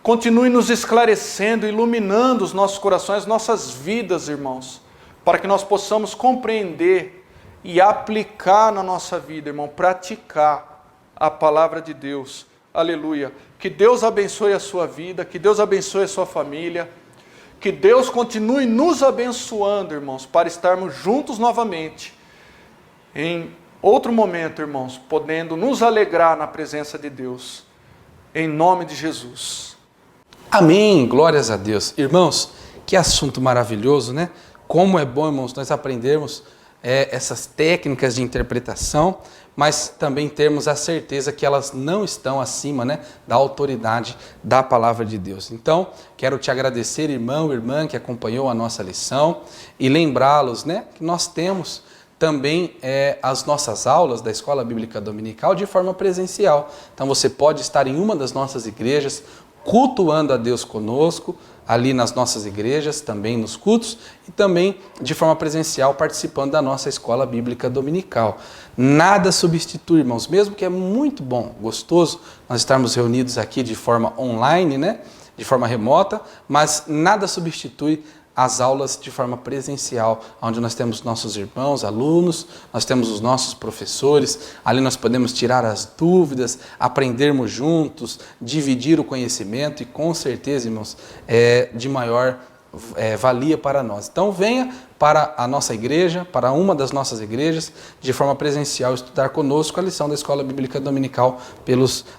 continue nos esclarecendo, iluminando os nossos corações, nossas vidas, irmãos, para que nós possamos compreender e aplicar na nossa vida, irmão, praticar a palavra de Deus. Aleluia. Que Deus abençoe a sua vida, que Deus abençoe a sua família, que Deus continue nos abençoando, irmãos, para estarmos juntos novamente, em outro momento, irmãos, podendo nos alegrar na presença de Deus, em nome de Jesus. Amém, glórias a Deus. Irmãos, que assunto maravilhoso, né? Como é bom, irmãos, nós aprendermos essas técnicas de interpretação, mas também termos a certeza que elas não estão acima, né, da autoridade da palavra de Deus. Então, quero te agradecer, irmão, irmã, que acompanhou a nossa lição, e lembrá-los, né, que nós temos também as nossas aulas da Escola Bíblica Dominical de forma presencial. Então, você pode estar em uma das nossas igrejas, cultuando a Deus conosco, ali nas nossas igrejas, também nos cultos, e também de forma presencial participando da nossa Escola Bíblica Dominical. Nada substitui, irmãos, mesmo que é muito bom, gostoso nós estarmos reunidos aqui de forma online, né, de forma remota, mas nada substitui as aulas de forma presencial, onde nós temos nossos irmãos, alunos, nós temos os nossos professores, ali nós podemos tirar as dúvidas, aprendermos juntos, dividir o conhecimento e com certeza, irmãos, é de maior valia para nós. Então venha para a nossa igreja, para uma das nossas igrejas, de forma presencial, estudar conosco a lição da Escola Bíblica Dominical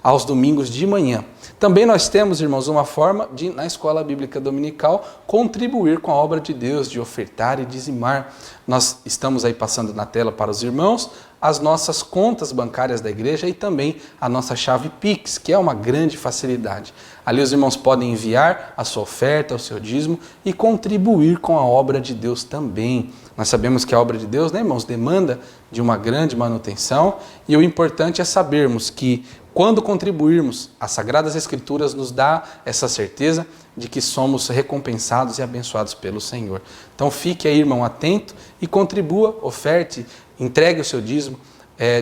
aos domingos de manhã. Também nós temos, irmãos, uma forma de, na Escola Bíblica Dominical, contribuir com a obra de Deus, de ofertar e dizimar. Nós estamos aí passando na tela para os irmãos as nossas contas bancárias da igreja e também a nossa chave Pix, que é uma grande facilidade. Ali os irmãos podem enviar a sua oferta, o seu dízimo e contribuir com a obra de Deus também. Nós sabemos que a obra de Deus, né, irmãos, demanda de uma grande manutenção e o importante é sabermos que quando contribuirmos, as Sagradas Escrituras nos dá essa certeza de que somos recompensados e abençoados pelo Senhor. Então fique aí, irmão, atento e contribua, oferte, entregue o seu dízimo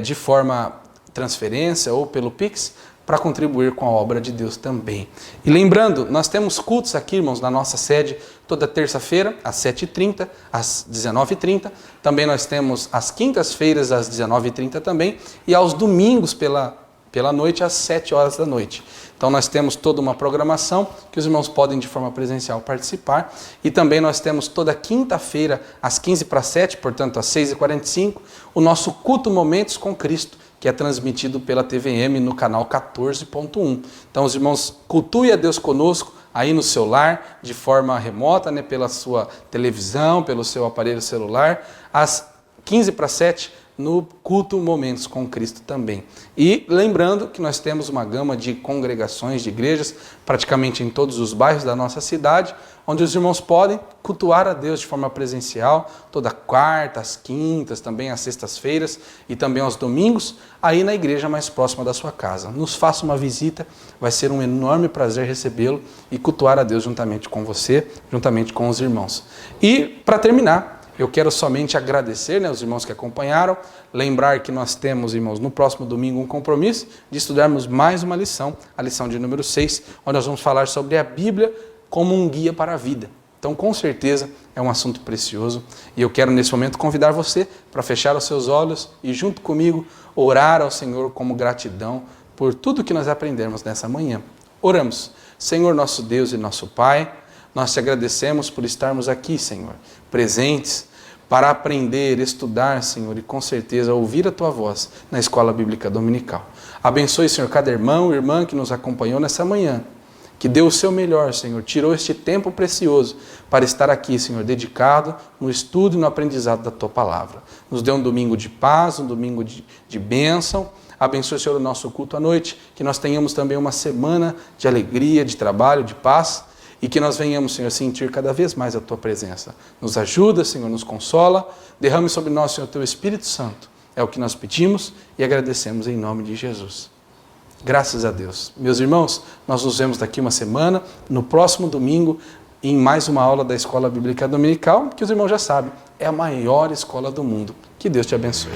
de forma transferência ou pelo Pix para contribuir com a obra de Deus também. E lembrando, nós temos cultos aqui, irmãos, na nossa sede, toda terça-feira, às 7h30, às 19h30. Também nós temos às quintas-feiras, às 19h30 também, e aos domingos pela noite, às 7 horas da noite. Então nós temos toda uma programação que os irmãos podem de forma presencial participar. E também nós temos toda quinta-feira, às 6:45, portanto às 6h45, o nosso culto Momentos com Cristo, que é transmitido pela TVM no canal 14.1. Então os irmãos cultuem a Deus conosco aí no seu lar, de forma remota, né, pela sua televisão, pelo seu aparelho celular, às 6:45, no culto Momentos com Cristo também. E lembrando que nós temos uma gama de congregações, de igrejas, praticamente em todos os bairros da nossa cidade, onde os irmãos podem cultuar a Deus de forma presencial, toda quarta, às quintas, também às sextas-feiras e também aos domingos, aí na igreja mais próxima da sua casa. Nos faça uma visita, vai ser um enorme prazer recebê-lo e cultuar a Deus juntamente com você, juntamente com os irmãos. E, para terminar, eu quero somente agradecer, né, os irmãos que acompanharam, lembrar que nós temos, irmãos, no próximo domingo um compromisso de estudarmos mais uma lição, a lição de número 6, onde nós vamos falar sobre a Bíblia como um guia para a vida. Então, com certeza, é um assunto precioso e eu quero nesse momento convidar você para fechar os seus olhos e junto comigo orar ao Senhor como gratidão por tudo que nós aprendemos nessa manhã. Oramos. Senhor, nosso Deus e nosso Pai, nós te agradecemos por estarmos aqui, Senhor, presentes para aprender, estudar, Senhor, e com certeza ouvir a Tua voz na Escola Bíblica Dominical. Abençoe, Senhor, cada irmão e irmã que nos acompanhou nessa manhã, que deu o seu melhor, Senhor, tirou este tempo precioso para estar aqui, Senhor, dedicado no estudo e no aprendizado da Tua Palavra. Nos dê um domingo de paz, um domingo de bênção. Abençoe, Senhor, o nosso culto à noite, que nós tenhamos também uma semana de alegria, de trabalho, de paz, e que nós venhamos, Senhor, sentir cada vez mais a Tua presença. Nos ajuda, Senhor, nos consola, derrame sobre nós, Senhor, o Teu Espírito Santo. É o que nós pedimos e agradecemos em nome de Jesus. Graças a Deus. Meus irmãos, nós nos vemos daqui uma semana, no próximo domingo, em mais uma aula da Escola Bíblica Dominical, que os irmãos já sabem, é a maior escola do mundo. Que Deus te abençoe.